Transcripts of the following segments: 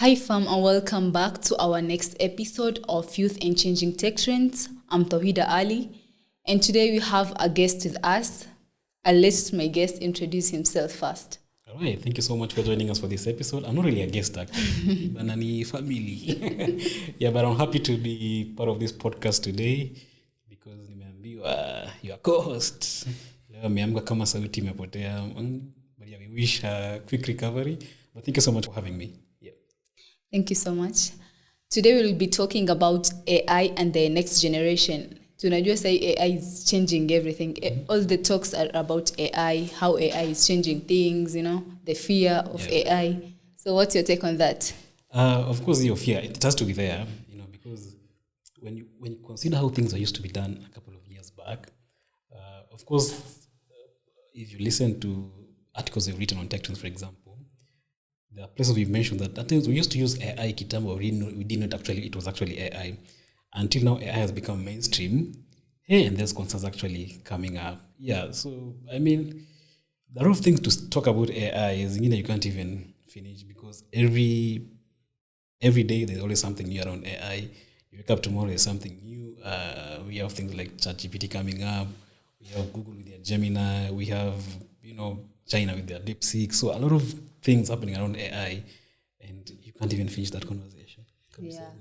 Hi fam, and welcome back to our next episode of Youth and Changing Tech Trends. I'm Tawheda Ali, and today we have a guest with us. I'll let my guest introduce himself first. All right, thank you so much for joining us for this episode. I'm not really a guest actually, Banani family. Yeah, but I'm happy to be part of this podcast today because nimeambiwa your co-host. Leo ameamka kama sauti imepotea. But yeah, we wish a quick recovery. But thank you so much for having me. Yeah. Thank you so much. Today we will be talking about AI and the next generation. Tunajua say AI is changing everything. All the talks are about AI, how AI is changing things, the fear of AI. So what's your take on that? Of course, your fear, it has to be there, because when you consider how things used to be done a couple of years back, of course, if you listen to articles you've written on TechTrends, for example, there are places we've mentioned that at times we used to use AI kitambo, we didn't actually, it was actually AI. Until now, AI has become mainstream. Hey, and there's concerns actually coming up. Yeah, so, I mean, there are a lot of things to talk about AI. You can't even finish because every day there's always something new around AI. You wake up tomorrow, there's something new. We have things like ChatGPT coming up. We have Google with their Gemini. We have, China with their DeepSeek. So a lot of things happening around AI, and you can't even finish that conversation. Yeah.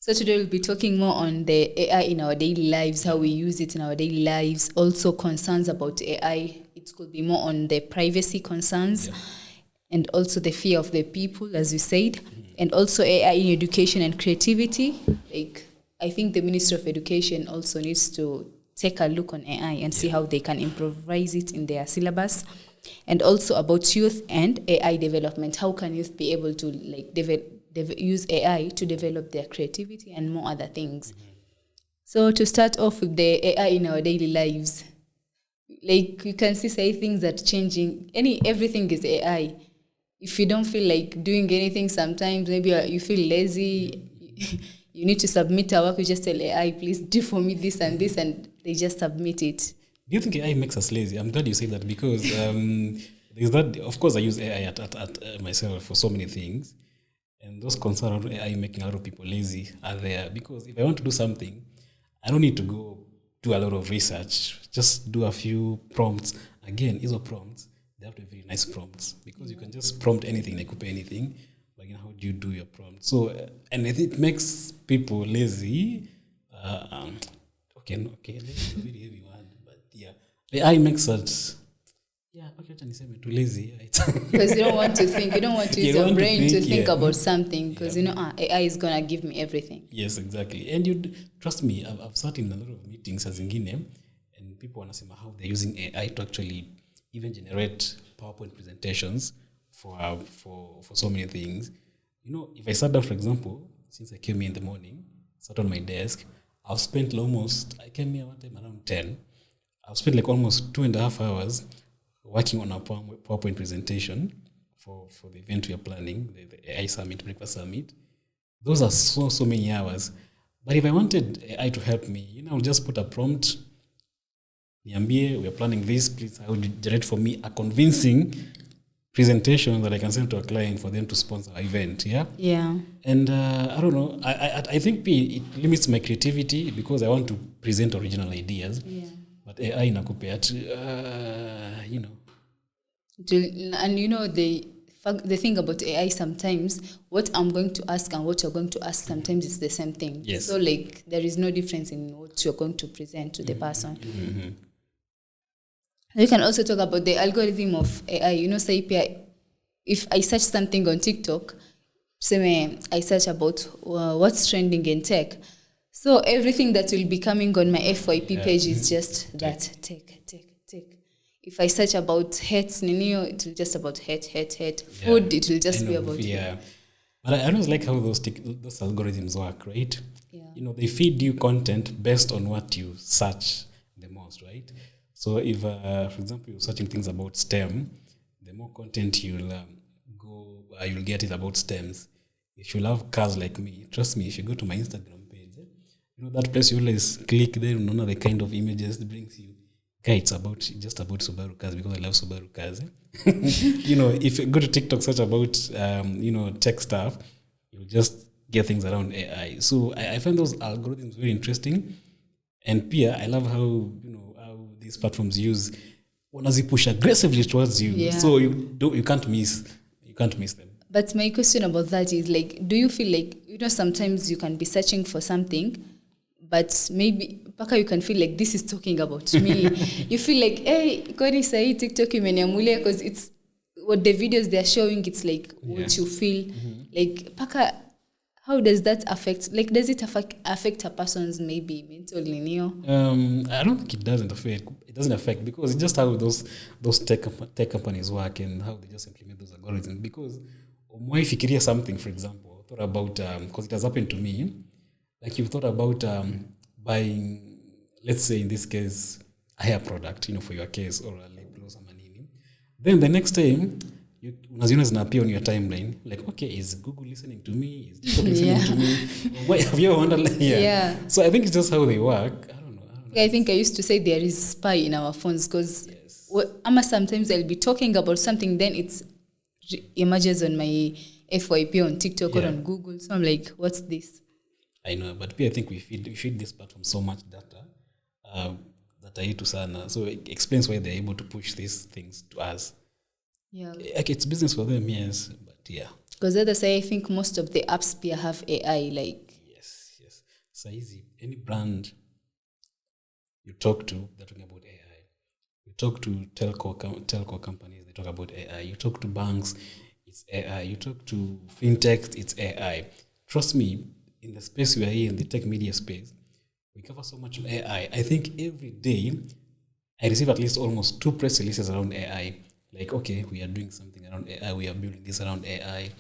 So today we'll be talking more on the AI in our daily lives, how we use it in our daily lives, also concerns about AI. It could be more on the privacy concerns and also the fear of the people, as you said, and also AI in education and creativity. Like, I think the Ministry of Education also needs to take a look on AI and see how they can improvise it in their syllabus. And also about youth and AI development. How can youth be able to use AI to develop their creativity and more other things? So to start off with the AI in our daily lives, like you can say things that changing. Everything is AI. If you don't feel like doing anything, sometimes maybe you feel lazy. You need to submit a work. You just tell AI, please do for me this, and they just submit it. Do you think AI makes us lazy? I'm glad you say that because there's that. Of course, I use AI at myself for so many things, and those concerns around AI making a lot of people lazy are there. Because if I want to do something, I don't need to go do a lot of research. Just do a few prompts. Again, these are prompts. They have to be very nice prompts because you can just prompt anything, like copy anything. But how do you do your prompt? So, and I think it makes people lazy. Okay, lazy is a very heavy word, but yeah, AI makes us. Yeah, okay, too lazy. Because you don't want to think. You don't want to use your brain to think about something because AI is gonna give me everything. Yes, exactly. And you trust me, I've sat in a lot of meetings as ingine, and people wanna how they're using AI to actually even generate PowerPoint presentations for so many things. If I sat down, for example, since I came here in the morning, sat on my desk, I've spent I came here one time around 10. I've spent almost 2.5 hours working on a PowerPoint presentation for the event we are planning, the AI Summit, Breakfast Summit. Those are so many hours. But if I wanted AI to help me, I'll just put a prompt. Niambie, we are planning this, please, how would you generate for me a convincing presentation that I can send to a client for them to sponsor an event, yeah? Yeah. And I don't know, I think it limits my creativity because I want to present original ideas. Yeah. But AI nakupea, And the thing about AI sometimes, what I'm going to ask and what you're going to ask sometimes is the same thing. Yes. So there is no difference in what you're going to present to the person. Mm-hmm. You can also talk about the algorithm of AI. Say if I search something on TikTok, say I search about what's trending in tech. So everything that will be coming on my FYP page is just that tech. If I search about hate, it will just about hate. Food, it will just be about food. But I always like how those algorithms work, right? Yeah. They feed you content based on what you search the most, right? So if, for example, you're searching things about STEM, the more content you'll you'll get it about STEMs. If you love cars like me, trust me, if you go to my Instagram page, that place you always click there, the kind of images it brings you. it's just about Subaru cars because I love Subaru cars. If you go to TikTok, search about tech stuff, you'll just get things around AI. So I find those algorithms very interesting, and Pia, I love how these platforms use push aggressively towards you. Yeah. So you can't miss them. But my question about that is like, do you feel like sometimes you can be searching for something, but maybe paka you can feel like this is talking about me. You feel like, hey, kwani sahi TikTok imeniamulia because it's what the videos they're showing. It's like what you feel like. Paka, how does that affect? Like, does it affect a person's maybe mental linear? I don't think it doesn't affect. It doesn't affect because it's just how those tech companies work and how they just implement those algorithms. Because fikiria something, for example, thought about because it has happened to me. Like you've thought about buying, let's say in this case, a hair product, for your case, or a lip gloss or manini. Then the next time, unaziona zinaappear on your timeline, like, okay, is Google listening to me? Is TikTok listening to me? Why have you ever wondered? Like, yeah. So I think it's just how they work. I don't know. I think I used to say there is spy in our phones because sometimes I'll be talking about something, then it emerges on my FYP on TikTok or on Google. So I'm like, what's this? I know, but I think we feed this platform so much data to sana. So it explains why they're able to push these things to us. Yeah. Like it's business for them, yes, but yeah. Because others say I think most of the apps have AI, like. Yes. So easy. Any brand you talk to, they're talking about AI. You talk to telco companies, they talk about AI. You talk to banks, it's AI. You talk to fintech, it's AI. Trust me, in the space we are in, the tech media space, we cover so much of AI. I think every day I receive at least almost 2 press releases around AI. Like, okay, we are doing something around AI. We are building this around AI.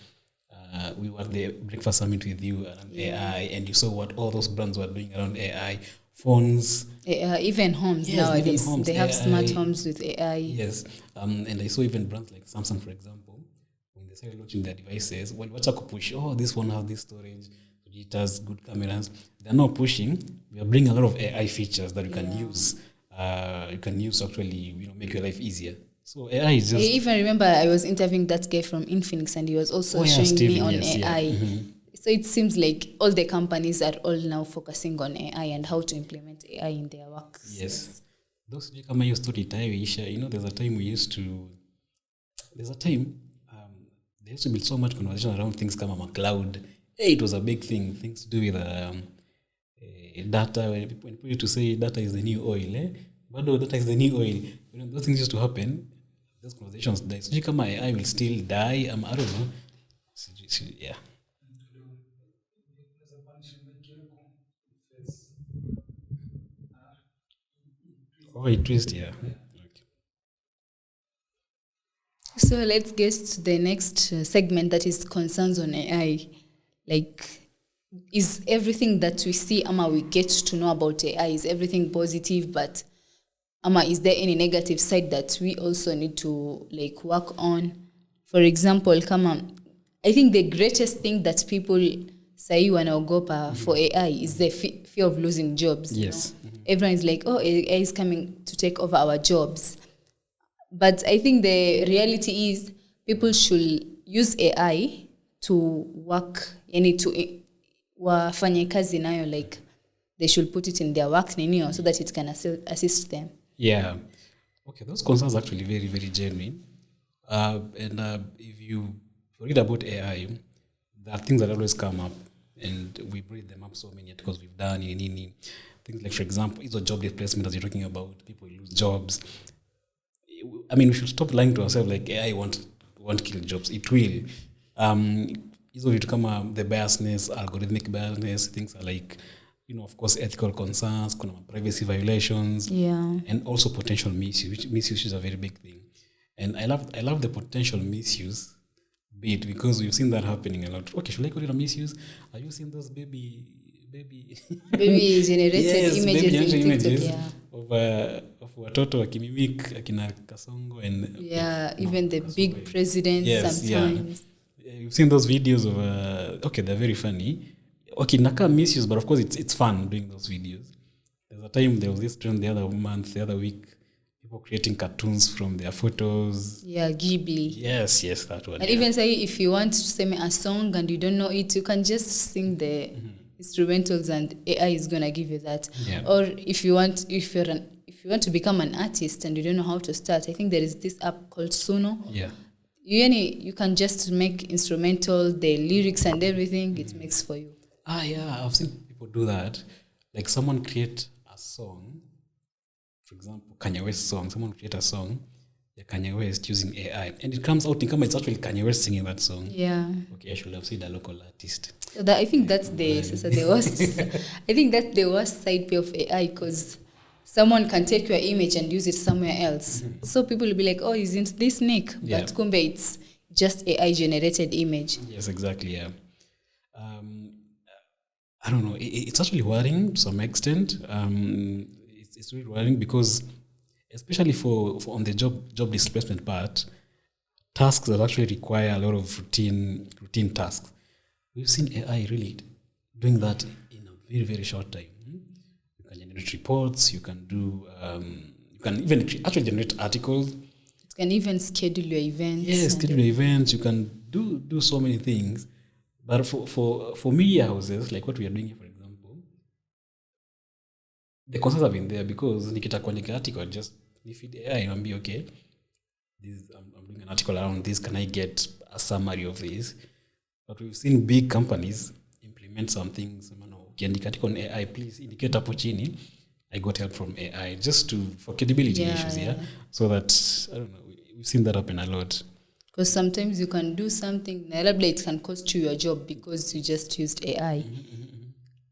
We were at the breakfast summit with you around AI, and you saw what all those brands were doing around AI. Phones. Even homes nowadays. Even homes, they have smart homes with AI. Yes. And I saw even brands like Samsung, for example, when they started launching their devices, what's push? Oh, this one has this storage. It has good cameras. They're not pushing. We are bringing a lot of AI features that you can use. You can use to actually, make your life easier. So AI is just. I even remember I was interviewing that guy from Infinix, and he was also showing me on AI. Yeah. Mm-hmm. So it seems like all the companies are all now focusing on AI and how to implement AI in their work. Yes. Those kama hiyo story itaisha. There's a time there used to be so much conversation around things kama cloud. Hey, it was a big thing. Things to do with data. When people used to say data is the new oil, But data is the new oil. Those things used to happen. Those conversations die. So kama AI will still die. I don't know. Yeah. Oh, it twist, yeah. Okay. So let's get to the next segment, that is concerns on AI. Like, is everything that we see, we get to know about AI, is everything positive, but is there any negative side that we also need to work on? For example, I think the greatest thing that people say wanaogopa for AI is the fear of losing jobs. Yes. Everyone is like, oh, AI is coming to take over our jobs. But I think the reality is people should use AI to work, to wafanye kazi nayo, like they should put it in their work so that it can assist them. Yeah. Okay, those concerns are actually very, very genuine. And if you read about AI, there are things that always come up, and we breed them up so many because we've done things like, for example, is a job displacement, as you're talking about, people lose jobs. We should stop lying to ourselves like AI won't kill jobs. It will. Easily to come the biasness, algorithmic biasness, things are like, of course, ethical concerns, privacy violations, and also potential misuse. Misuse is a very big thing, and I love the potential misuse bit because we've seen that happening a lot. Okay, should I call it a misuse? Have you seen those baby generated images of watoto wakimimik akina Kasongo and even the Kasongo, big presidents sometimes. You've seen those videos of they're very funny. Okay, naka misuse, but of course it's fun doing those videos. There was this trend the other week people creating cartoons from their photos. Yeah, Ghibli. Yes, that one. And even say if you want to sing a song and you don't know it, you can just sing the instrumentals and AI is gonna give you that. Yeah. Or if you want to become an artist and you don't know how to start, I think there is this app called Suno. Yeah. You can just make instrumental, the lyrics and everything, it makes for you. Yeah, I've seen people do that. Like someone create a song, for example, Kanye West song. Someone create a song, the Kanye West using AI, and it comes out in it's actually Kanye West singing that song. Yeah. Okay, I should have said a local artist. So I think that's the worst. I think that's the worst side of AI, because someone can take your image and use it somewhere else. So people will be like, "Oh, isn't this Nick?" Yeah. But kumbe it's just AI generated image. Yes, exactly. Yeah. I don't know. It's actually worrying to some extent. It's really worrying because, especially for on the job displacement part, tasks that actually require a lot of routine tasks. We've seen AI really doing that in a very, very short time. You can generate reports. You can do. You can even actually generate articles. It can even schedule your events. Yes, schedule your events. You can do so many things. But for media houses, like what we are doing here, for example, the concerns have been there because nikita kuandika article, just feed AI and be okay. I'm doing an article around this. Can I get a summary of this? But we've seen big companies implement some things. Ukiandika article on AI, please indicate hapo chini. I got help from AI just for credibility issues, yeah. So that I don't know. We've seen that happen a lot. Because sometimes you can do something, it can cost you your job because you just used AI.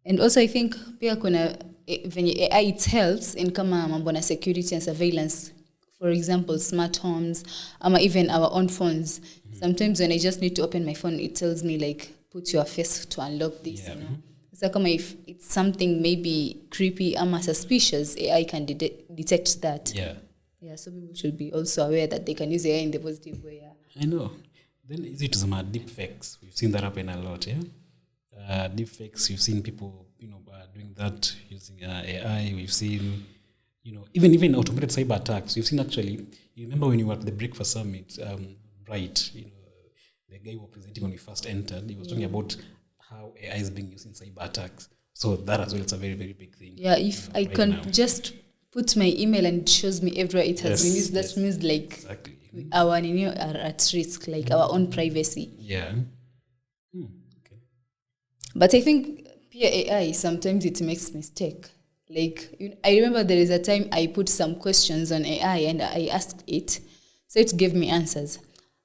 And also I think pia kuna venye AI it helps in kama mambo na security and surveillance. For example, smart homes, ama even our own phones. Sometimes when I just need to open my phone, it tells me like, put your face to unlock this. Yeah. You know? So kama if it's something maybe creepy ama suspicious, AI can detect that. Yeah, so people should be also aware that they can use AI in the positive way. Yeah. I know. Then is it some deep fakes? We've seen that happen a lot, yeah. Deep fakes. You've seen people, doing that using AI. We've seen, even automated cyber attacks. We've seen actually. You remember when you were at the Breakfast Summit, Bright, the guy who was presenting when we first entered. He was talking about how AI is being used in cyber attacks. So that as well, it's a very, very big thing. Yeah, if I can now just put my email and it shows me everywhere it has been used, that means like exactly. Our are at risk, like our own privacy. Yeah. Okay. But I think AI, sometimes it makes mistake. Like, I remember there is a time I put some questions on AI and I asked it, so it gave me answers.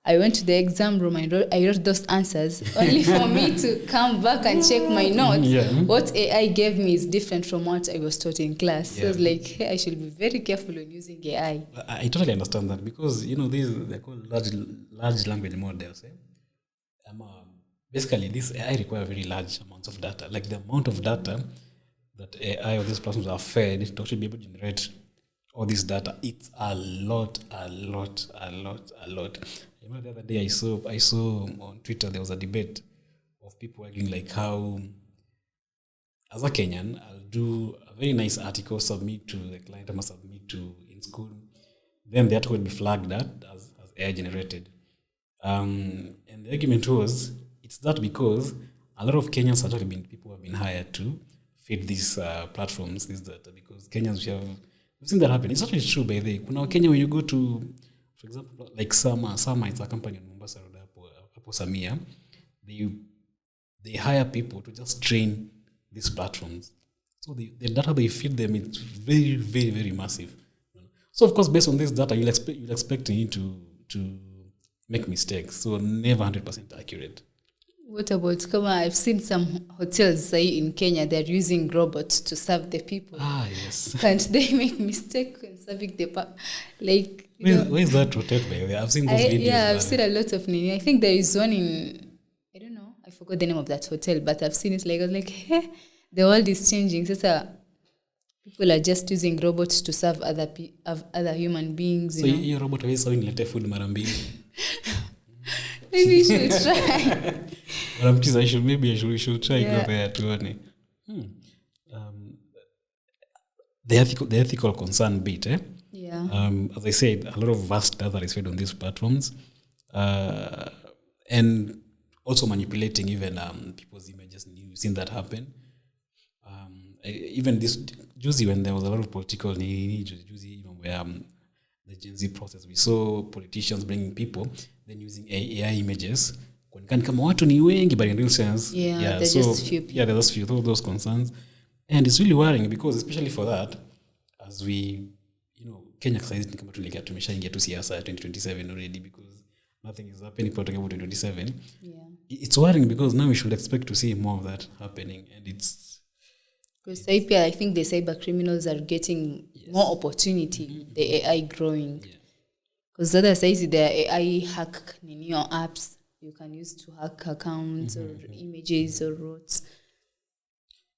I went to the exam room and I wrote those answers only for me to come back and check my notes. Yeah. What AI gave me is different from what I was taught in class. Yeah. So it's like, hey, I should be very careful when using AI. I totally understand that because, they're called large language models. Basically, this AI require very large amounts of data. Like the amount of data that AI or these platforms are fed to actually be able to generate all this data, it's a lot. I remember the other day I saw on Twitter there was a debate of people arguing like how, as a Kenyan, I'll do a very nice article, submit to the client, I must submit to in school. Then the article will be flagged as AI generated. And the argument was, it's that because a lot of Kenyans actually people have been hired to feed these platforms, this data, because Kenyans we've seen that happen. It's actually true, by the way. Kuna Kenya, when you go to, for example, like Sama, it's a company in Mombasa Road, Apo Samia, they hire people to just train these platforms. So the data they feed them is very, very, very massive. So of course, based on this data, you'll expect me to make mistakes. So never 100% accurate. What about I've seen some hotels say in Kenya they're using robots to serve the people. Yes. Can't they make mistake when serving the where is that hotel, by the way? I've seen those videos. Yeah, I've seen a lot of I think there is one in, I don't know, I forgot the name of that hotel, but I've seen it. I was like, hey, the world is changing. So people are just using robots to serve other human beings. So your robot is serving latte food marambi. Maybe you should try. I should try go there to the ethical concern bit. Yeah. As I said, a lot of vast data is fed on these platforms, and also manipulating even people's images. And you've seen that happen. Even this juicy, when there was a lot of political juicy, even where the Gen Z process, we saw politicians bringing people, then using AI images. Kama watu ni wengi, but in real sense, there's just few people. Yeah, there's few those concerns, and it's really worrying because especially for that, as we, Kenya saizi ni kama tumeshaingia tu siasa 2027 already, because nothing is happening for talking about 2027. Yeah, it's worrying because now we should expect to see more of that happening, and it's because I think the cyber criminals are getting more opportunity. The AI growing, because the other side is the AI hack your apps you can use to hack accounts or images or routes.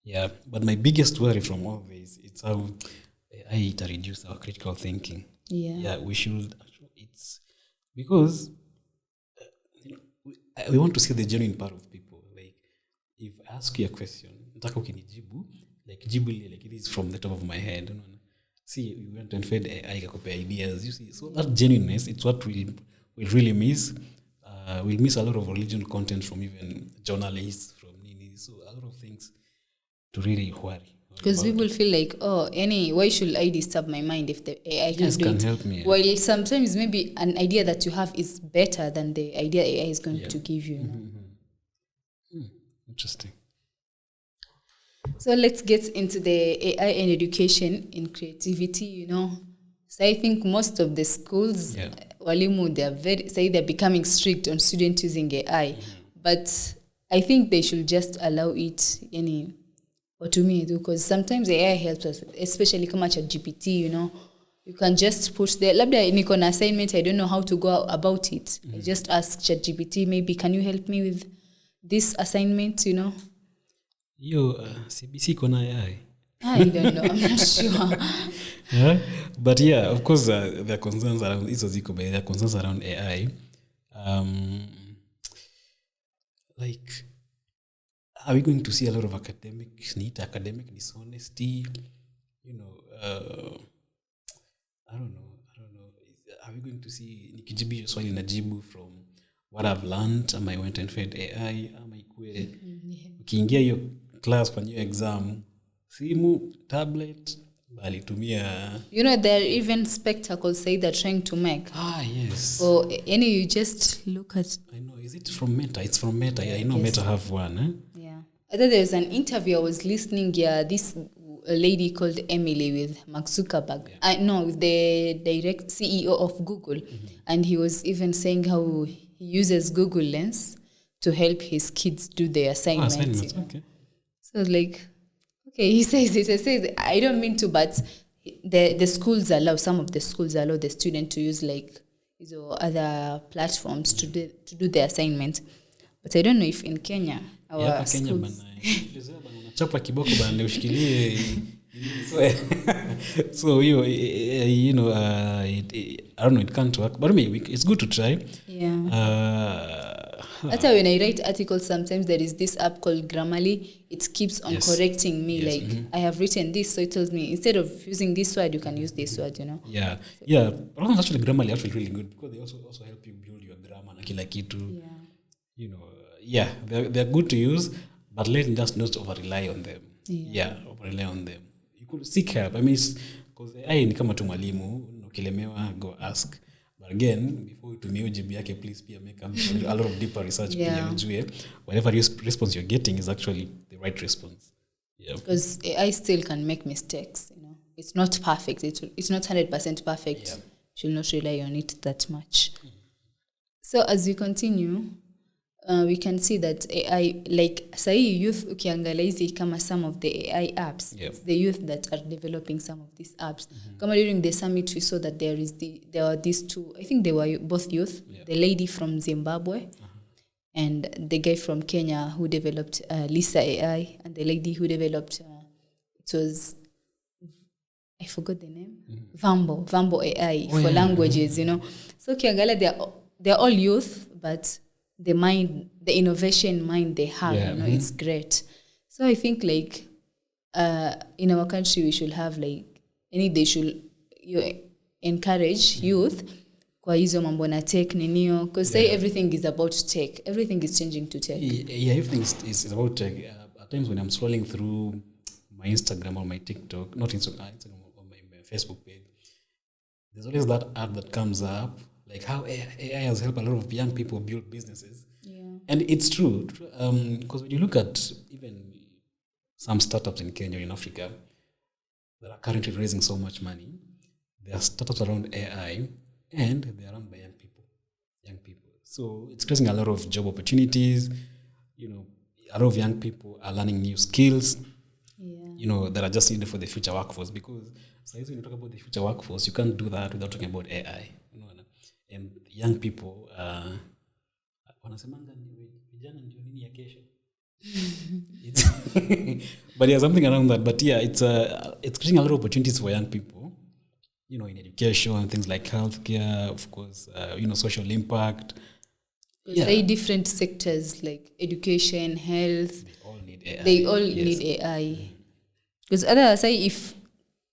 Yeah, but my biggest worry from all this, it's how AI to reduce our critical thinking. Yeah, we should. It's because we want to see the genuine part of people. Like, if I ask you a question, like it is from the top of my head. See, we went and fed AI copy ideas. You see, so that genuineness, it's what we really miss. We'll miss a lot of original content from even journalists, from Nini. So a lot of things to really worry. Because people feel like, why should I disturb my mind if the AI can help me? While sometimes maybe an idea that you have is better than the idea AI is going to give you. Interesting. So let's get into the AI and education in creativity, So I think most of the schools, walimu, they're becoming strict on students using AI. But I think they should just allow it, because sometimes AI helps us, especially kama ChatGPT, You can just put there, labda niko na assignment, I don't know how to go about it. I just ask ChatGPT, maybe can you help me with this assignment, CBC kona AI. I don't know, I'm not sure. But yeah, of course, there are concerns around there are concerns around AI. Like, are we going to see a lot of academic dishonesty? I don't know. Are we going to see nikijibu swali najibu from what I've learned? Am I went and fed AI? Am I ukiingia hiyo class kwa hiyo exam, simu, tablet, balitumia. There are even spectacles they're trying to make. Yes. So you just look at. I know. Is it from Meta? It's from Meta. Yeah, I know. Yes. Meta have one. Yeah. I thought there was an interview I was listening. Yeah, this lady called Emily with Mark Zuckerberg. Yeah. With the direct CEO of Google, and he was even saying how he uses Google Lens to help his kids do their assignments. Okay. So he says it. He says I don't mean to, but the schools some of the schools allow the student to use other platforms to do their assignment. But I don't know if in Kenya our schools. Chapa kiboko bana ushikilie. So I don't know, it can't work, but it's good to try. Yeah. That's when I write articles, sometimes there is this app called Grammarly. It keeps on correcting me. Yes. I have written this, so it tells me instead of using this word, you can use this word. Yeah, yeah. But actually, Grammarly actually really good because they also help you build your grammar na kila kitu. Yeah. They're good to use, but let's just not over rely on them. Over rely on them. You could seek help. I mean, because AI ni kama tu mwalimu, ukilemewa go ask. But again, before you tumie jibu yake, please make a lot of deeper research. Whatever response you're getting is actually the right response. Yeah. Because AI still can make mistakes. It's not perfect. It's not 100% perfect. Yeah. You should not rely on it that much. So as we continue, we can see that AI, say youth ukiangalia kama some of the AI apps, it's the youth that are developing some of these apps. Kama during the summit, we saw that there were these two, I think they were both youth, the lady from Zimbabwe and the guy from Kenya who developed Lisa AI, and the lady who developed, it was, I forgot the name, Vambo AI for languages, So ukiangalia, they're all youth, but the innovation mind they have, it's great. So I think in our country we should have encourage youth kwa hizo mambo na tech ninio, because say everything is about tech, everything is changing to tech. Yeah, everything is about tech. At times when I'm scrolling through my Instagram or my TikTok, not Instagram or my Facebook page, there's always that ad that comes up, like how AI has helped a lot of young people build businesses. Yeah. And it's true, because when you look at even some startups in Kenya or in Africa that are currently raising so much money, there are startups around AI and they're run by young people. So it's creating a lot of job opportunities. A lot of young people are learning new skills, that are just needed for the future workforce. Because when you talk about the future workforce, you can't do that without talking about AI. And young people, wanasemanga vijana ndio nini ya kesho. But yeah, something around that. But yeah, it's creating a lot of opportunities for young people, in education, things like healthcare, of course, social impact. Say different sectors like education, health. They all need AI. Need AI. Because otherwise, say if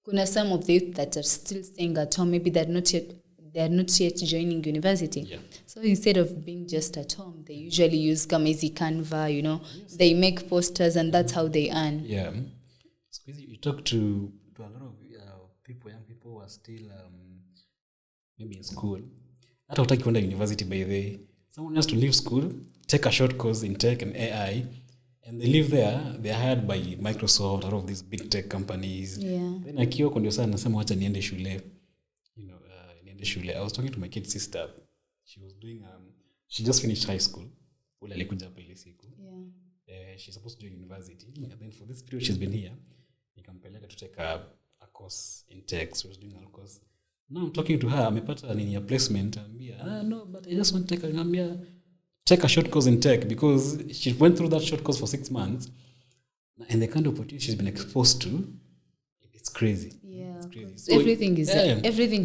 kuna some of the youth that are still staying at home, maybe they're not yet joining university. Yeah. So instead of being just at home, they usually use Kamezi Canva, they make posters and that's how they earn. Yeah. So you talk to a lot of people, young people who are still maybe in school. Hata hutaki kwenda university by the way. Someone has to leave school, take a short course in tech and AI, and they live there. They're hired by Microsoft, a lot of these big tech companies. Yeah. Then akiwa kwa ndio sana nasema wacha niende shule. Niende shule. I was talking to my kid sister. She was doing she just finished high school. Ule alikuja hapa ile siku. Yeah. She's supposed to join university. And then for this period she's been here. Nikampeleka to take a course in tech. So she was doing a course. Now I'm talking to her, amepata nini ya placement, ambia, no, but I just want to take a short course in tech, because she went through that short course for 6 months, and the kind of opportunity she's been exposed to, it's crazy. Yeah, it's crazy. So everything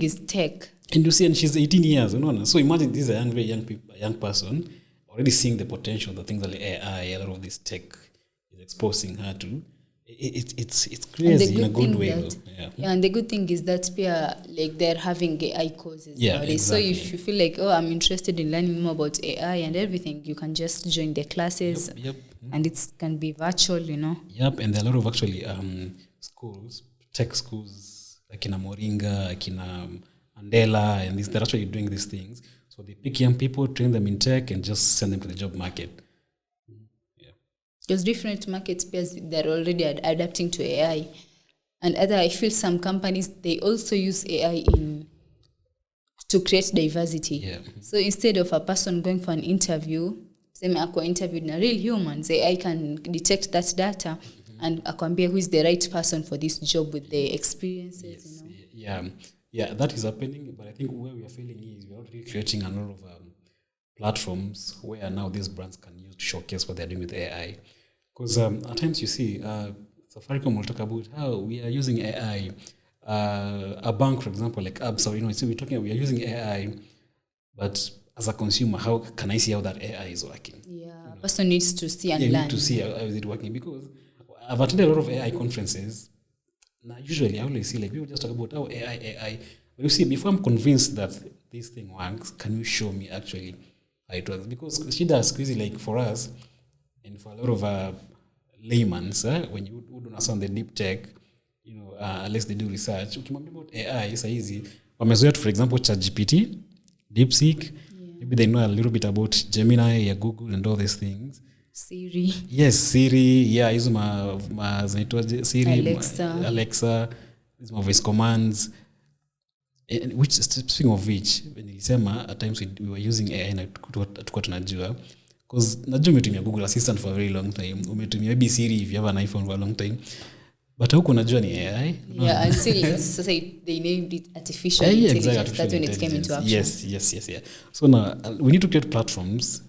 is tech. And you see, and she's 18 years, so imagine this is a young person already seeing the potential, the things like AI, a lot of this tech is exposing her to. It's crazy in a good way. And the good thing is that like they're having AI courses nowadays. Exactly. So if you feel like, I'm interested in learning more about AI and everything, you can just join the classes. Yep. And it can be virtual, Yep, and there are a lot of actually schools, tech schools, like in Moringa, like in Andela, and they're actually doing these things. So they pick young people, train them in tech, and just send them to the job market. Because different market pairs, they're already adapting to AI. And I feel some companies, they also use AI to create diversity. Yeah. So instead of a person going for an interview, same ako interviewed na real humans, AI can detect that data and akwambia who is the right person for this job with the experiences. Yes. Yeah, that is happening. But I think where we are failing is we're already creating a lot of platforms where now these brands can use to showcase what they're doing with AI. Because at times you see, Safaricom will talk about how we are using AI. A bank, for example, like Absa, we are using AI, but as a consumer, how can I see how that AI is working? Yeah, person needs to see and learn. Need to see how is it working, because I've attended a lot of AI conferences. Now, usually I always see like people just talk about how AI. But you see, before I'm convinced that this thing works, can you show me actually how it works? Because she does squeezy, like for us, and for a lot of laymen, when you don't understand the deep tech, unless they do research, ukimwambia about AI, it's easy. Wamezoea, for example, ChatGPT, DeepSeek, maybe they know a little bit about Gemini, Google, and all these things. Siri. Yes, Siri. Yeah, hizo zinaitwaje? Siri, Alexa, these voice commands. And which, speaking of which, when nilisema at times we were using AI na tukua tunajua, because najua umetumia Google Assistant for a very long time, umetumia maybe Siri if you have an iPhone for a long time, but huko unajua ni AI. Yeah, until they named it artificial intelligence. Exactly. That's when it came into action. Yes. So now we need to create platforms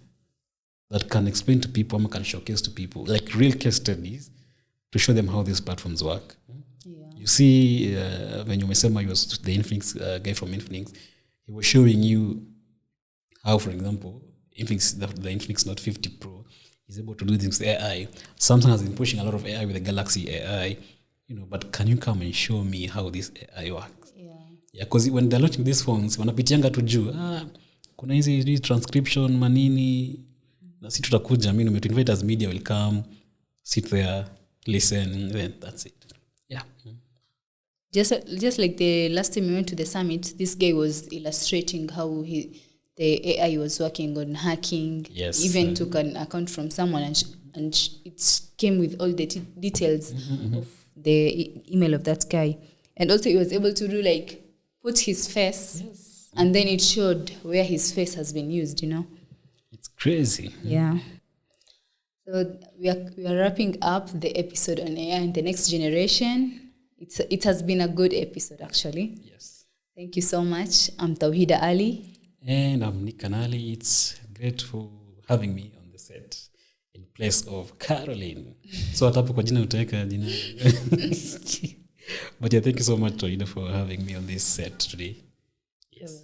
that can explain to people, can showcase to people, like real case studies, to show them how these platforms work. Yeah. You see, when you umesema you was the Infinix guy from Infinix, he was showing you how, for example, the Infinix Note 50 Pro is able to do things with AI. Samsung has been pushing a lot of AI with the Galaxy AI, but can you come and show me how this AI works? Yeah, because when they're launching these phones, wanapitianga tu juu. Kuna hizi transcription manini. Na si tutakuja, umetuinvite as media, will come, sit there, listen, then that's it. Yeah. Just like the last time we went to the summit, this guy was illustrating how the AI was working on hacking. Yes. Even took an account from someone and it came with all the details of the email of that guy. And also he was able to do like put his face, and then it showed where his face has been used, It's crazy. Yeah. So we are wrapping up the episode on AI and the next generation. It has been a good episode, actually. Yes. Thank you so much. I'm Tawheda Ali. And I'm Nixon Kanali. It's great for having me on the set in place of Caroline. So atapo kwa jina utaweka jina. But yeah, thank you so much, Tawheda, for having me on this set today. Yes.